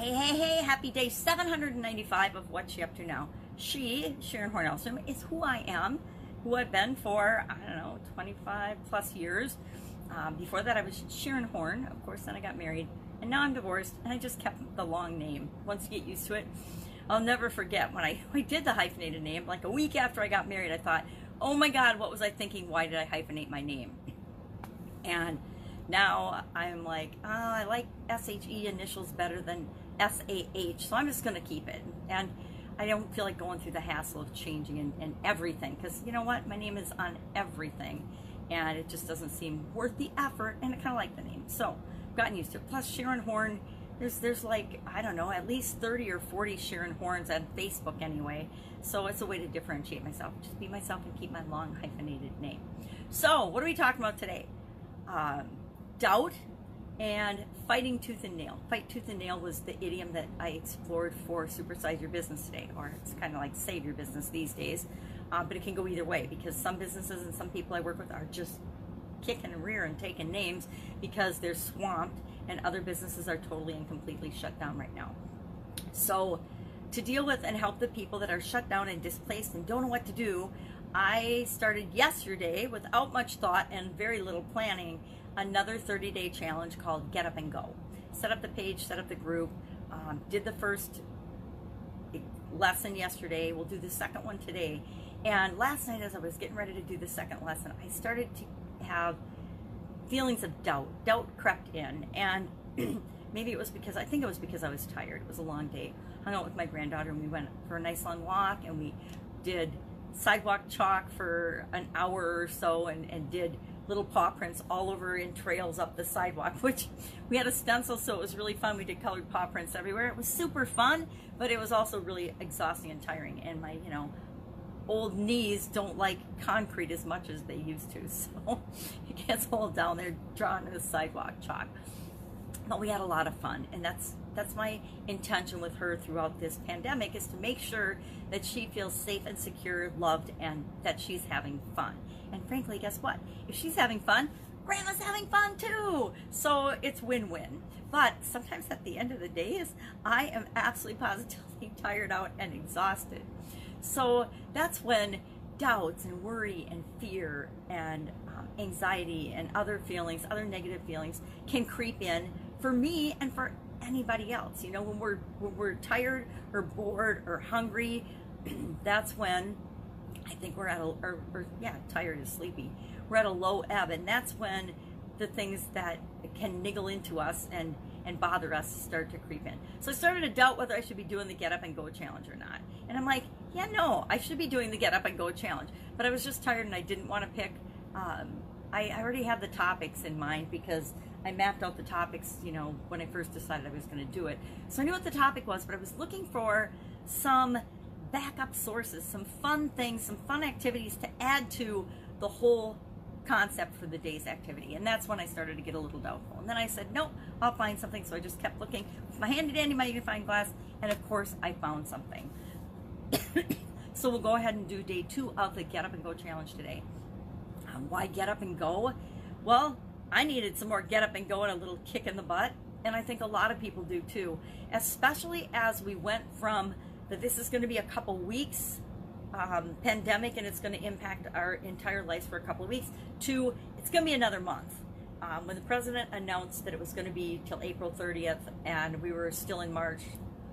Hey, happy day 795 of What's She Up To Now. She, Sharon Horne-Ellstrom, is who I am, who I've been for, 25 plus years. Before that, I was Sharon Horne, of course, then I got married, and now I'm divorced, and I just kept the long name. Once you get used to it, I'll never forget when I did the hyphenated name, like a week after I got married, I thought, oh my God, what was I thinking? Why did I hyphenate my name? And now I'm like, oh, I like SHE initials better than SAH, so I'm just going to keep it. And I don't feel like going through the hassle of changing and everything, because you know what? My name is on everything, and it just doesn't seem worth the effort, and I kind of like the name. So I've gotten used to it. Plus, Sharon Horne, there's like, I don't know, at least 30 or 40 Sharon Horns on Facebook anyway, so it's a way to differentiate myself. Just be myself and keep my long hyphenated name. So what are we talking about today? Doubt and fighting tooth and nail. Fight tooth and nail was the idiom that I explored for Supersize Your Business today, or it's kind of like Save Your Business these days, but it can go either way, because some businesses and some people I work with are just kicking and rear and taking names because they're swamped, and other businesses are totally and completely shut down right now. So to deal with and help the people that are shut down and displaced and don't know what to do, I started yesterday, without much thought and very little planning, another 30-day challenge called Get Up and Go. Set up the page, set up the group, did the first lesson yesterday. We'll do the second one today. And last night, as I was getting ready to do the second lesson, I started to have feelings of doubt. Doubt crept in, and maybe it was because, I think it was because I was tired. It was a long day. Hung out with my granddaughter, and we went for a nice long walk, and we did sidewalk chalk for an hour or so, and did little paw prints all over in trails up the sidewalk, which we had a stencil, so it was really fun. We did colored paw prints everywhere. It was super fun, but it was also really exhausting and tiring, and my old knees don't like concrete as much as they used to, so it gets all down there drawing the sidewalk chalk. But we had a lot of fun, and that's my intention with her throughout this pandemic, is to make sure that she feels safe and secure, loved, and that she's having fun. And frankly, guess what? If she's having fun, Grandma's having fun too. So it's win-win. But sometimes at the end of the days, I am absolutely positively tired out and exhausted. So that's when doubts and worry and fear and anxiety and other feelings, other negative feelings, can creep in for me and for anybody else. When we're tired or bored or hungry, that's when I think we're at tired is sleepy. We're at a low ebb, and that's when the things that can niggle into us and bother us start to creep in. So I started to doubt whether I should be doing the Get Up and Go challenge or not. And I'm like, yeah, no, I should be doing the Get Up and Go challenge. But I was just tired, and I didn't want to pick. I already had the topics in mind, because I mapped out the topics, when I first decided I was going to do it. So I knew what the topic was, but I was looking for some backup sources, some fun things, some fun activities to add to the whole concept for the day's activity. And that's when I started to get a little doubtful. And then I said, nope, I'll find something. So I just kept looking with my handy dandy magnifying glass, and of course I found something. So we'll go ahead and do day 2 of the Get Up and Go challenge today. Why Get Up and Go? Well, I needed some more get up and go and a little kick in the butt, and I think a lot of people do too, especially as we went from this is going to be a couple weeks pandemic, and it's going to impact our entire lives for a couple of weeks, to it's going to be another month. When the president announced that it was going to be till April 30th and we were still in March,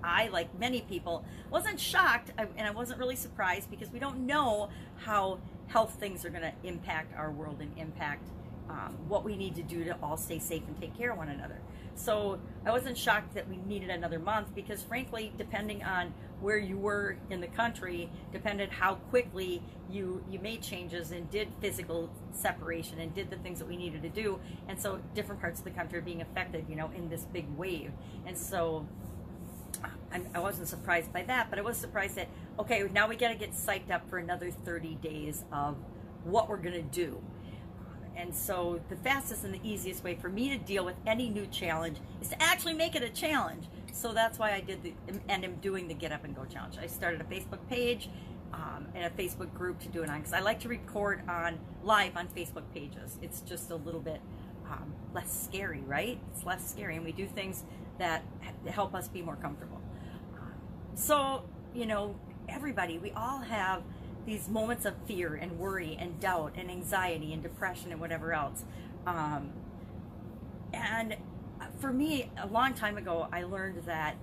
I, like many people, wasn't shocked, and I wasn't really surprised, because we don't know how health things are going to impact our world and impact what we need to do to all stay safe and take care of one another. So I wasn't shocked that we needed another month, because frankly, depending on where you were in the country, depended how quickly you made changes and did physical separation and did the things that we needed to do. And so different parts of the country are being affected, in this big wave. And so I wasn't surprised by that, but I was surprised that, okay, now we got to get psyched up for another 30 days of what we're going to do. And so the fastest and the easiest way for me to deal with any new challenge is to actually make it a challenge. So that's why I did and am doing the Get Up and Go challenge. I started a Facebook page and a Facebook group to do it on, because I like to record live on Facebook pages. It's just a little bit less scary, right? It's less scary, and we do things that help us be more comfortable. So, you know, everybody, we all have these moments of fear and worry and doubt and anxiety and depression and whatever else. And for me, a long time ago, I learned that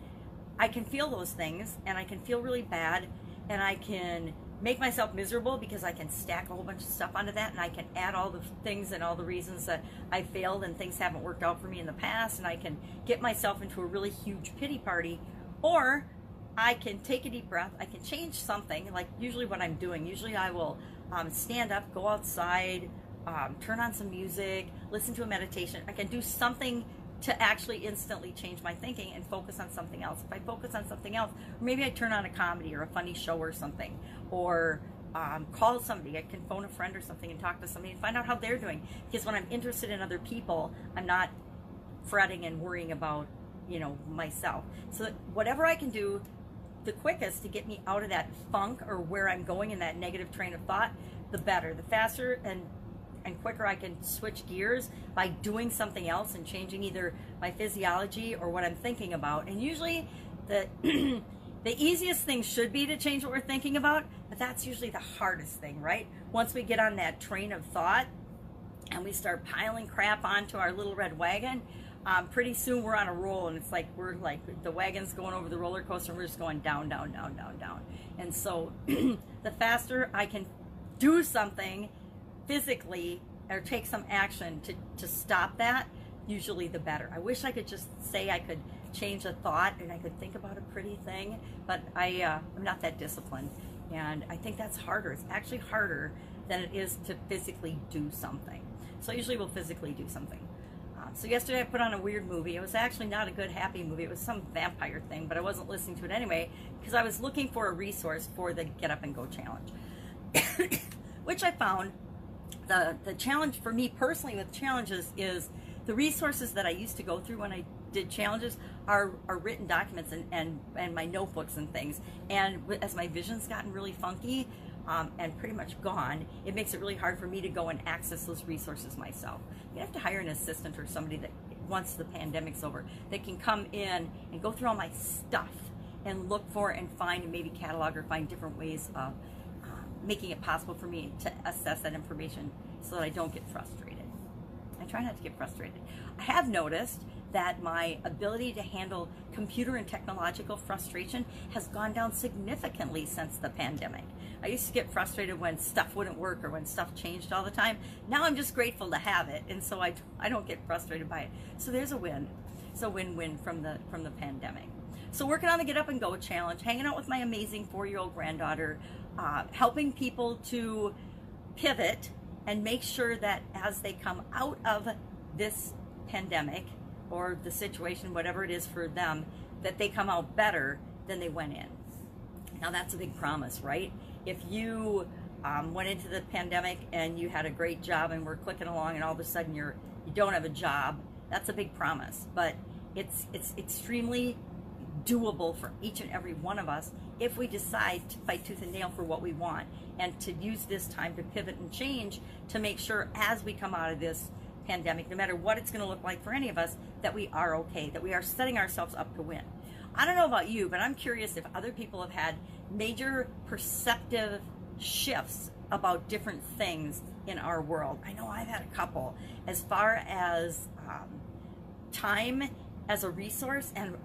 I can feel those things, and I can feel really bad, and I can make myself miserable because I can stack a whole bunch of stuff onto that, and I can add all the things and all the reasons that I failed and things haven't worked out for me in the past, and I can get myself into a really huge pity party. Or I can take a deep breath, I can change something, like usually what I'm doing. Usually I will stand up, go outside, turn on some music, listen to a meditation. I can do something to actually instantly change my thinking and focus on something else. If I focus on something else, or maybe I turn on a comedy or a funny show or something, or call somebody. I can phone a friend or something and talk to somebody and find out how they're doing. Because when I'm interested in other people, I'm not fretting and worrying about, you know, myself. So whatever I can do the quickest to get me out of that funk or where I'm going in that negative train of thought, the better. The faster and quicker I can switch gears by doing something else and changing either my physiology or what I'm thinking about. And usually the the easiest thing should be to change what we're thinking about, but that's usually the hardest thing, right? Once we get on that train of thought and we start piling crap onto our little red wagon, pretty soon we're on a roll, and it's like we're like the wagon's going over the roller coaster, and we're just going down, down, down, down, down. And so the faster I can do something physically or take some action to stop that, usually the better. I wish I could just say I could change a thought and I could think about a pretty thing, but I'm not that disciplined, and I think that's harder. It's actually harder than it is to physically do something. So I usually will physically do something. So yesterday I put on a weird movie. It was actually not a good, happy movie. It was some vampire thing, but I wasn't listening to it anyway because I was looking for a resource for the Get Up and Go challenge, which I found. The challenge for me personally with challenges is the resources that I used to go through when I did challenges are written documents and my notebooks and things. And as my vision's gotten really funky and pretty much gone, it makes it really hard for me to go and access those resources myself. You have to hire an assistant or somebody that, once the pandemic's over, that can come in and go through all my stuff and look for and find and maybe catalog or find different ways of making it possible for me to assess that information so that I don't get frustrated. I try not to get frustrated. I have noticed that my ability to handle computer and technological frustration has gone down significantly since the pandemic. I used to get frustrated when stuff wouldn't work or when stuff changed all the time. Now I'm just grateful to have it, and so I don't get frustrated by it. So there's a win. It's a win-win from the pandemic. So working on the Get Up and Go challenge, hanging out with my amazing 4-year-old granddaughter, helping people to pivot and make sure that as they come out of this pandemic or the situation, whatever it is for them, that they come out better than they went in. Now that's a big promise, right? If you went into the pandemic and you had a great job and were clicking along and all of a sudden you don't have a job, that's a big promise. But it's extremely doable for each and every one of us if we decide to fight tooth and nail for what we want and to use this time to pivot and change to make sure as we come out of this pandemic, no matter what it's going to look like for any of us, that we are okay, that we are setting ourselves up to win. I don't know about you, but I'm curious if other people have had major perceptive shifts about different things in our world. I know I've had a couple as far as time as a resource and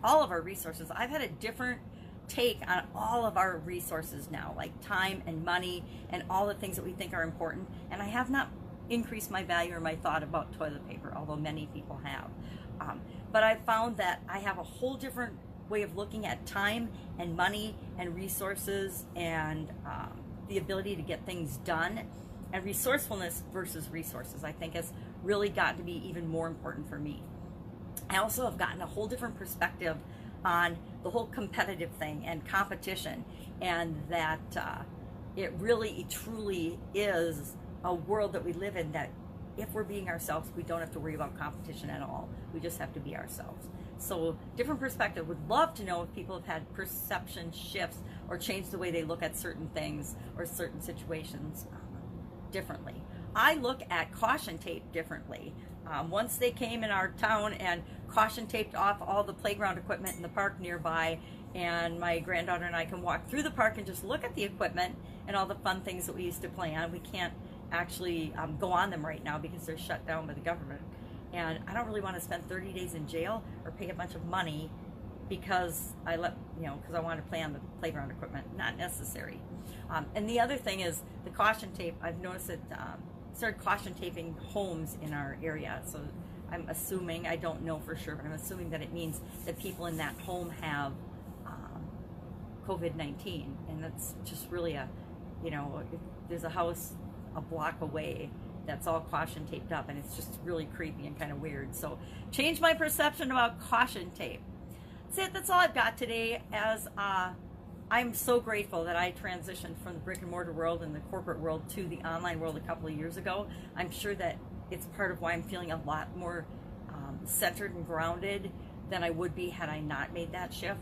all of our resources. I've had a different take on all of our resources now, like time and money and all the things that we think are important. And I have not increased my value or my thought about toilet paper, although many people have. But I found that I have a whole different way of looking at time and money and resources and the ability to get things done. And resourcefulness versus resources, I think, has really gotten to be even more important for me. I also have gotten a whole different perspective on the whole competitive thing and competition, and that it really truly is a world that we live in that if we're being ourselves, we don't have to worry about competition at all. We just have to be ourselves. So different perspective. Would love to know if people have had perception shifts or changed the way they look at certain things or certain situations differently. I look at caution tape differently. Once they came in our town and caution taped off all the playground equipment in the park nearby, and my granddaughter and I can walk through the park and just look at the equipment and all the fun things that we used to play on. We can't actually go on them right now because they're shut down by the government. And I don't really want to spend 30 days in jail or pay a bunch of money because because I want to play on the playground equipment. Not necessary. And the other thing is the caution tape. I've noticed that started caution taping homes in our area. So I'm assuming, I don't know for sure, but I'm assuming that it means that people in that home have COVID-19, and that's just really if there's a house a block away that's all caution taped up, and it's just really creepy and kind of weird. So change my perception about caution tape. That's it. That's all I've got today. As I'm so grateful that I transitioned from the brick and mortar world and the corporate world to the online world a couple of years ago. I'm sure that it's part of why I'm feeling a lot more centered and grounded than I would be had I not made that shift.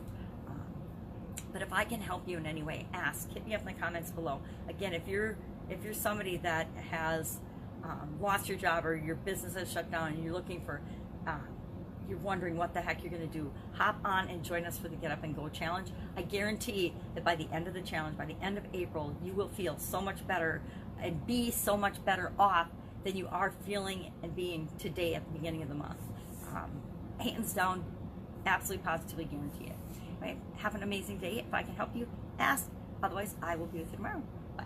But if I can help you in any way, ask. Hit me up in the comments below. Again, if you're somebody that has lost your job or your business has shut down and you're looking for you're wondering what the heck you're going to do, hop on and join us for the Get Up and Go Challenge. I guarantee that by the end of the challenge, by the end of April, you will feel so much better and be so much better off than you are feeling and being today at the beginning of the month. Hands down, absolutely positively guarantee it. Right? Have an amazing day. If I can help you, ask. Otherwise, I will be with you tomorrow. Bye.